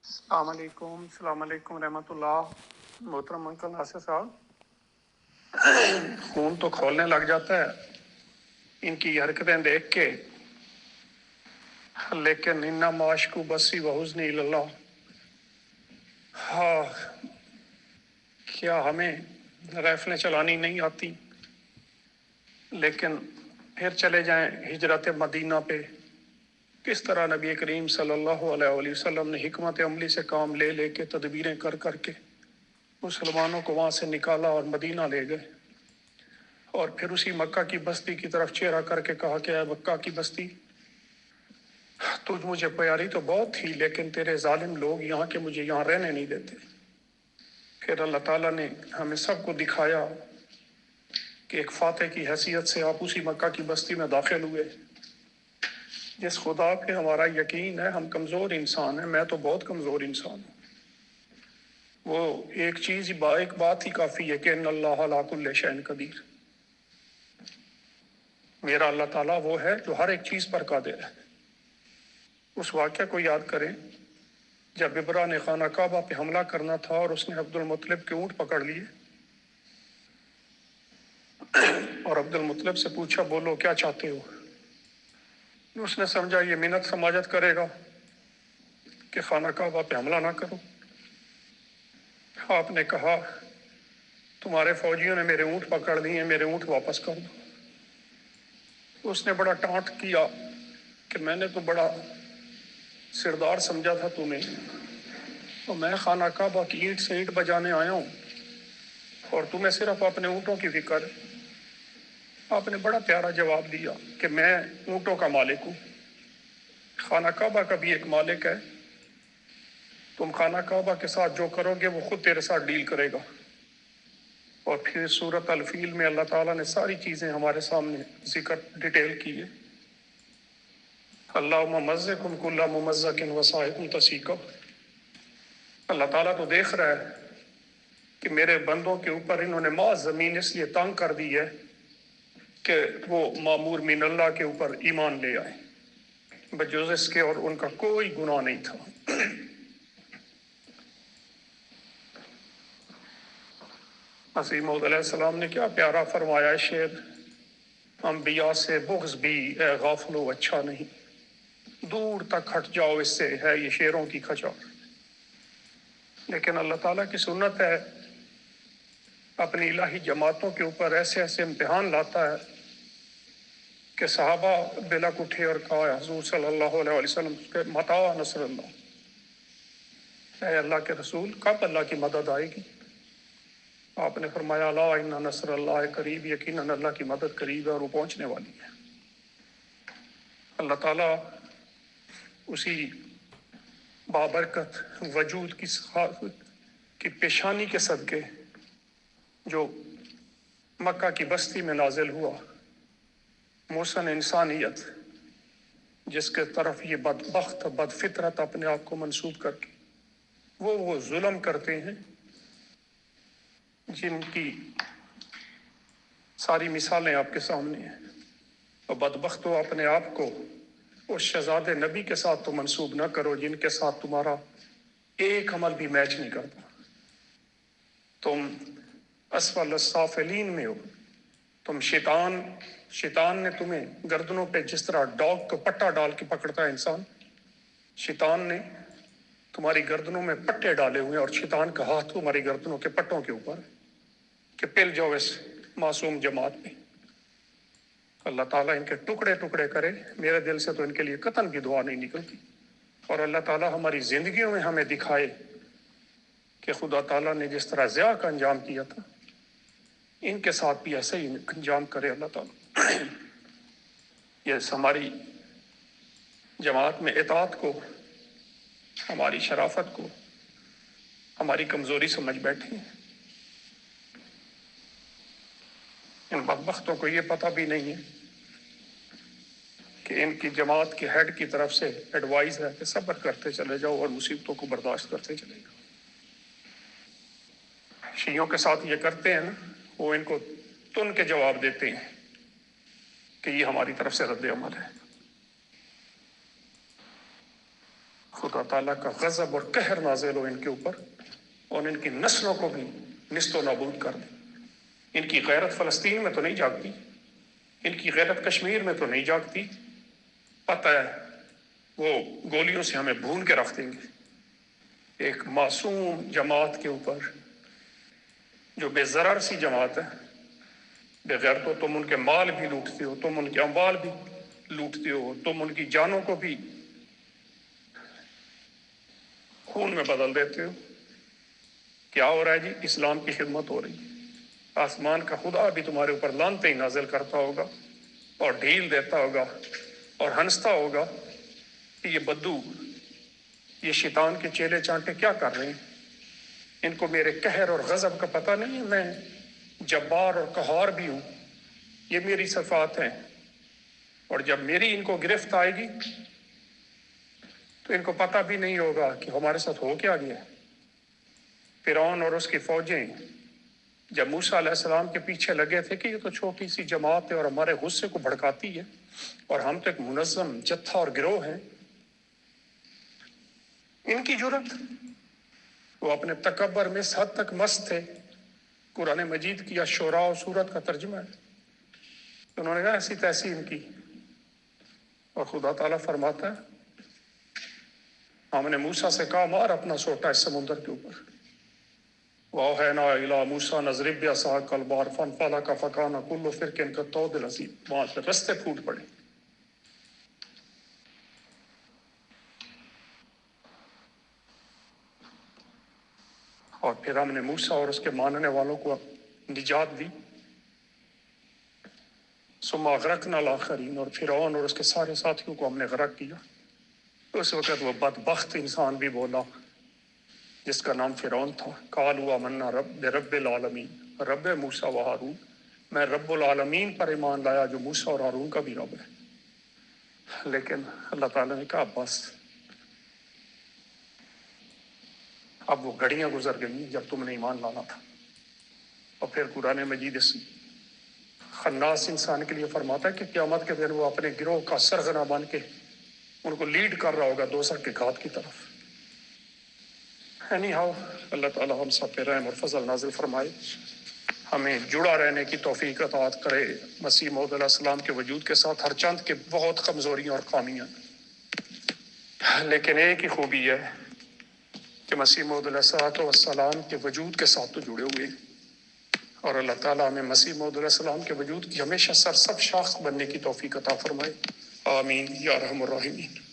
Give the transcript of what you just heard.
السلام علیکم رحمۃ اللہ۔ محترم انکل ناصر صاحب، خون تو کھولنے لگ جاتا ہے ان کی حرکتیں دیکھ کے، لیکن انا معاشقو بسی وحزنی اللہ۔ ہاں، کیا ہمیں رائفلیں چلانی نہیں آتی؟ لیکن پھر چلے جائیں ہجرت مدینہ پہ، کس طرح نبی کریم صلی اللہ علیہ وآلہ وسلم نے حکمت عملی سے کام لے لے کے، تدبیریں کر کر کے مسلمانوں کو وہاں سے نکالا اور مدینہ لے گئے، اور پھر اسی مکہ کی بستی کی طرف چہرہ کر کے کہا کہ اے مکہ کی بستی، تجھ مجھے پیاری تو بہت تھی، لیکن تیرے ظالم لوگ یہاں کے مجھے یہاں رہنے نہیں دیتے۔ پھر اللہ تعالیٰ نے ہمیں سب کو دکھایا کہ ایک فاتح کی حیثیت سے آپ اسی مکہ کی بستی میں داخل ہوئے۔ جس خدا پہ ہمارا یقین ہے، ہم کمزور انسان ہیں، میں تو بہت کمزور انسان ہوں، وہ ایک بات ہی کافی ہے کہ ان اللہ علی کل شیء قدیر۔ میرا اللہ تعالیٰ وہ ہے جو ہر ایک چیز پر قادر ہے۔ اس واقعہ کو یاد کریں جب ابرا نے خانہ کعبہ پہ حملہ کرنا تھا اور اس نے عبد المطلب کے اونٹ پکڑ لیے اور عبد المطلب سے پوچھا بولو کیا چاہتے ہو؟ اس نے سمجھا یہ منت سماجت کرے گا کہ خانہ کعبہ پہ حملہ نہ کرو۔ آپ نے کہا تمہارے فوجیوں نے میرے اونٹ پکڑ لیے، میرے اونٹ واپس کر دو۔ اس نے بڑا ٹانٹ کیا کہ میں نے تو بڑا سردار سمجھا تھا تمہیں، اور میں خانہ کعبہ کی اینٹ سے اینٹ بجانے آیا ہوں اور تمہیں صرف اپنے اونٹوں کی فکر ہے۔ آپ نے بڑا پیارا جواب دیا کہ میں اونٹوں کا مالک ہوں، خانہ کعبہ کا بھی ایک مالک ہے، تم خانہ کعبہ کے ساتھ جو کرو گے وہ خود تیرے ساتھ ڈیل کرے گا۔ اور پھر سورۃ الفیل میں اللہ تعالیٰ نے ساری چیزیں ہمارے سامنے ذکر ڈیٹیل کی ہے۔ اللہ ممزقکم کل ممزق وسائقکم تسیقا۔ اللہ تعالیٰ تو دیکھ رہا ہے کہ میرے بندوں کے اوپر انہوں نے محض زمین اس لیے تنگ کر دی ہے کہ وہ مامور من اللہ کے اوپر ایمان لے آئے، بجز اس کے اور ان کا کوئی گناہ نہیں تھا۔ مسیح موعود علیہ السلام نے کیا پیارا فرمایا شعر، انبیاء سے بغض بھی اے غافلو اچھا نہیں، دور تک ہٹ جاؤ اس سے ہے یہ شیروں کی کھچا۔ لیکن اللہ تعالیٰ کی سنت ہے، اپنی الہی جماعتوں کے اوپر ایسے ایسے امتحان لاتا ہے کہ صحابہ بلک اٹھے اور کہا حضور صلی اللہ علیہ وسلم کہ متی نصر اللہ، اے اللہ کے رسول کب اللہ کی مدد آئے گی؟ آپ نے فرمایا لا ان نصر اللہ قریب، یقیناً اللہ کی مدد قریب ہے اور وہ پہنچنے والی ہے۔ اللہ تعالیٰ اسی بابرکت وجود کی پیشانی کے صدقے جو مکہ کی بستی میں نازل ہوا، محسن انسانیت جس کے طرف یہ بدبخت بد فطرت اپنے آپ کو منسوب کر کے وہ ظلم کرتے ہیں جن کی ساری مثالیں آپ کے سامنے ہیں، اور بدبختو اپنے آپ کو اس شہزاد نبی کے ساتھ تو منسوب نہ کرو جن کے ساتھ تمہارا ایک عمل بھی میچ نہیں کرتا۔ تم اسفل السافلین میں ہو، تم شیطان نے تمہیں گردنوں پہ جس طرح ڈاگ کو پٹا ڈال کے پکڑتا ہے انسان، شیطان نے تمہاری گردنوں میں پٹے ڈالے ہوئے ہیں، اور شیطان کا ہاتھ تمہاری گردنوں کے پٹوں کے اوپر کہ پل جاؤ اس معصوم جماعت میں۔ اللہ تعالیٰ ان کے ٹکڑے ٹکڑے کرے، میرے دل سے تو ان کے لیے قطعاً بھی دعا نہیں نکلتی۔ اور اللہ تعالیٰ ہماری زندگیوں میں ہمیں دکھائے کہ خدا تعالیٰ نے جس طرح ضیاء کا انجام کیا تھا ان کے ساتھ بھی ایسے ہی انجام کرے اللہ تعالیٰ۔ یہ ہماری جماعت میں اطاعت کو، ہماری شرافت کو ہماری کمزوری سمجھ بیٹھے ہیں۔ ان بدبختوں کو یہ پتہ بھی نہیں ہے کہ ان کی جماعت کے ہیڈ کی طرف سے ایڈوائز ہے کہ صبر کرتے چلے جاؤ اور مصیبتوں کو برداشت کرتے چلے جاؤ۔ شیعوں کے ساتھ یہ کرتے ہیں نا، وہ ان کو تن کے جواب دیتے ہیں کہ یہ ہماری طرف سے رد عمل ہے۔ خدا تعالیٰ کا غضب اور قہر نازل ہو ان کے اوپر اور ان کی نسلوں کو بھی نیست و نابود کر دے۔ ان کی غیرت فلسطین میں تو نہیں جاگتی، ان کی غیرت کشمیر میں تو نہیں جاگتی، پتہ ہے وہ گولیوں سے ہمیں بھون کے رکھ دیں گے۔ ایک معصوم جماعت کے اوپر جو بے ضرر سی جماعت ہے، بغیر تو تم ان کے مال بھی لوٹتے ہو، تم ان کے اموال بھی لوٹتے ہو، تم ان کی جانوں کو بھی خون میں بدل دیتے ہو۔ کیا ہو رہا ہے جی؟ اسلام کی خدمت ہو رہی ہے۔ آسمان کا خدا بھی تمہارے اوپر لعنتیں نازل کرتا ہوگا اور ڈھیل دیتا ہوگا اور ہنستا ہوگا کہ یہ بدو، یہ شیطان کے چیلے چانٹے کیا کر رہے ہیں؟ ان کو میرے قہر اور غضب کا پتہ نہیں ہے، میں جبار اور قہار بھی ہوں، یہ میری صفات ہیں، اور جب میری ان کو گرفت آئے گی تو ان کو پتہ بھی نہیں ہوگا کہ ہمارے ساتھ ہو کیا گیا۔ فرعون اور اس کی فوجیں جب موسیٰ علیہ السلام کے پیچھے لگے تھے کہ یہ تو چھوٹی سی جماعت ہے اور ہمارے غصے کو بھڑکاتی ہے اور ہم تو ایک منظم جتھا اور گروہ ہیں، ان کی جرت، وہ اپنے تکبر میں اس حد تک مست تھے۔ قرآن مجید کی شعراء و سورت کا ترجمہ ہے، انہوں نے کہا ایسی تیسی ان کی، اور خدا تعالیٰ فرماتا ہے ہم نے موسیٰ سے کہا مار اپنا سوٹا اس سمندر کے اوپر، وَأَوْحَيْنَا إِلَىٰ مُوسَىٰ أَنِ اضْرِب بِّعَصَاكَ الْبَحْرَ فَانفَلَقَ فَكَانَ كُلُّ فِرْقٍ كَالطَّوْدِ الْعَظِيمِ، وہاں سے رستے پھوٹ پڑے۔ اور پھر ہم نے موسیٰ اور اس کے ماننے والوں کو نجات دی، ثم اغرقنا الآخرین، اور فرعون اور اس کے سارے ساتھیوں کو ہم نے غرق کیا۔ اس وقت وہ بدبخت انسان بھی بولا جس کا نام فرعون تھا، قالوا آمنا برب العالمین، رب موسیٰ و ہارون، میں رب العالمین پر ایمان لایا جو موسیٰ اور ہارون کا بھی رب ہے۔ لیکن اللہ تعالیٰ نے کہا بس، اب وہ گھڑیاں گزر گئی جب تم نے ایمان لانا تھا۔ اور پھر قرآن مجید اس خناس انسان کے لیے فرماتا ہے کہ قیامت کے دن وہ اپنے گروہ کا سرغنہ بن کے ان کو لیڈ کر رہا ہوگا دوزخ کے گھات کی طرف۔ اینی ہاؤ، اللہ تعالیٰ ہم سب پہ رحم اور فضل نازل فرمائے، ہمیں جڑا رہنے کی توفیق عطا کرے مسیح موعود علیہ السلام کے وجود کے ساتھ۔ ہر چند کے بہت کمزوریاں اور خامیاں، لیکن ایک ہی خوبی ہے کہ مسیح موعود علیہ السلام کے وجود کے ساتھ تو جڑے ہوئے ہیں، اور اللہ تعالیٰ ہمیں مسیح موعود علیہ السلام کے وجود کی ہمیشہ سرسب شاخ بننے کی توفیق عطا فرمائے۔ آمین یا ارحم الراحمین۔